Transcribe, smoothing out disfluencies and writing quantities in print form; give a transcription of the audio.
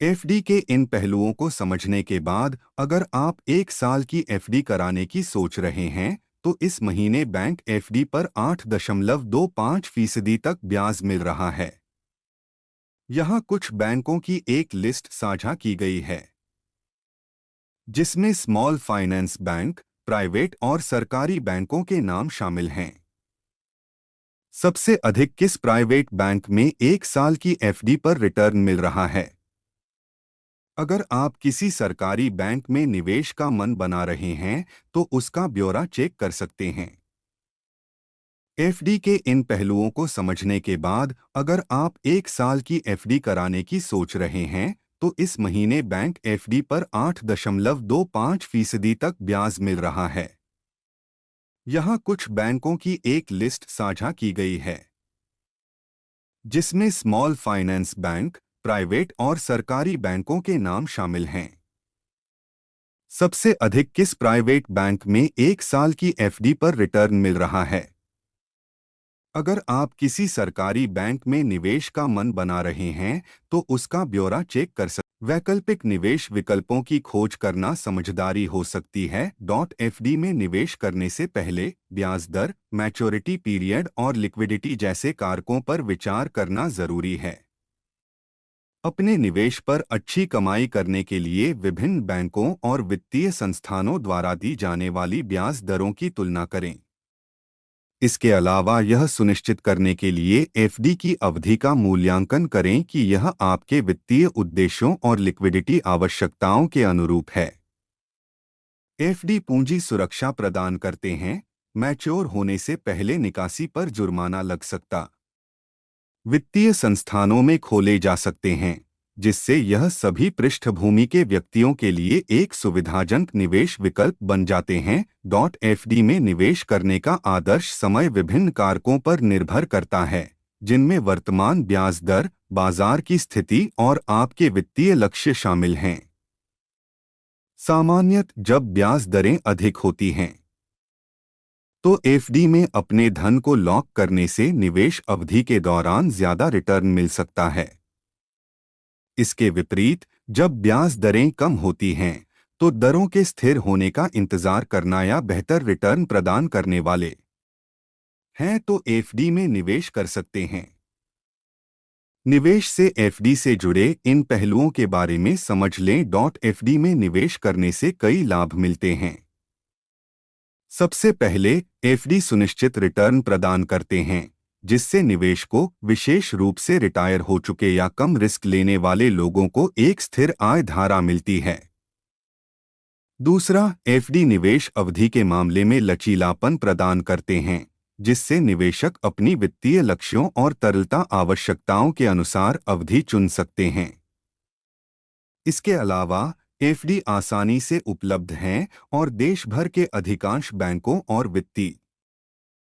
FD के इन पहलुओं को समझने के बाद अगर आप 1 साल की एफडी कराने की सोच रहे हैं तो इस महीने बैंक एफडी पर 8.25% तक ब्याज मिल रहा है। यहाँ कुछ बैंकों की एक लिस्ट साझा की गई है जिसमें स्मॉल फाइनेंस बैंक, प्राइवेट और सरकारी बैंकों के नाम शामिल हैं। सबसे अधिक किस प्राइवेट बैंक में 1 साल की एफडी पर रिटर्न मिल रहा है? अगर आप किसी सरकारी बैंक में निवेश का मन बना रहे हैं तो उसका ब्यौरा चेक कर सकते हैं। एफडी के इन पहलुओं को समझने के बाद अगर आप 1 साल की एफडी कराने की सोच रहे हैं तो इस महीने बैंक एफडी पर 8.25% तक ब्याज मिल रहा है। यहाँ कुछ बैंकों की एक लिस्ट साझा की गई है जिसमें स्मॉल फाइनेंस बैंक, प्राइवेट और सरकारी बैंकों के नाम शामिल हैं। सबसे अधिक किस प्राइवेट बैंक में 1 साल की एफडी पर रिटर्न मिल रहा है? अगर आप किसी सरकारी बैंक में निवेश का मन बना रहे हैं तो उसका ब्यौरा चेक कर सकते। वैकल्पिक निवेश विकल्पों की खोज करना समझदारी हो सकती है। एफडी में निवेश करने से पहले ब्याज दर, मैच्योरिटी पीरियड और लिक्विडिटी जैसे कारकों पर विचार करना जरूरी है। अपने निवेश पर अच्छी कमाई करने के लिए विभिन्न बैंकों और वित्तीय संस्थानों द्वारा दी जाने वाली ब्याज दरों की तुलना करें। इसके अलावा यह सुनिश्चित करने के लिए एफडी की अवधि का मूल्यांकन करें कि यह आपके वित्तीय उद्देश्यों और लिक्विडिटी आवश्यकताओं के अनुरूप है। एफडी पूंजी सुरक्षा प्रदान करते हैं, मैच्योर होने से पहले निकासी पर जुर्माना लग सकता। वित्तीय संस्थानों में खोले जा सकते हैं, जिससे यह सभी पृष्ठभूमि के व्यक्तियों के लिए एक सुविधाजनक निवेश विकल्प बन जाते हैं। एफडी में निवेश करने का आदर्श समय विभिन्न कारकों पर निर्भर करता है, जिनमें वर्तमान ब्याज दर, बाजार की स्थिति और आपके वित्तीय लक्ष्य शामिल हैं। सामान्यतः जब ब्याज दरें अधिक होती हैं तो एफडी में अपने धन को लॉक करने से निवेश अवधि के दौरान ज्यादा रिटर्न मिल सकता है। इसके विपरीत जब ब्याज दरें कम होती हैं तो दरों के स्थिर होने का इंतजार करना या बेहतर रिटर्न प्रदान करने वाले हैं तो एफडी में निवेश कर सकते हैं। निवेश से एफडी से जुड़े इन पहलुओं के बारे में समझ लें। एफडी में निवेश करने से कई लाभ मिलते हैं। सबसे पहले एफडी सुनिश्चित रिटर्न प्रदान करते हैं, जिससे निवेश को, विशेष रूप से रिटायर हो चुके या कम रिस्क लेने वाले लोगों को, एक स्थिर आय धारा मिलती है। दूसरा, एफडी निवेश अवधि के मामले में लचीलापन प्रदान करते हैं, जिससे निवेशक अपनी वित्तीय लक्ष्यों और तरलता आवश्यकताओं के अनुसार अवधि चुन सकते हैं। इसके अलावा एफडी आसानी से उपलब्ध हैं और देश भर के अधिकांश बैंकों और वित्तीय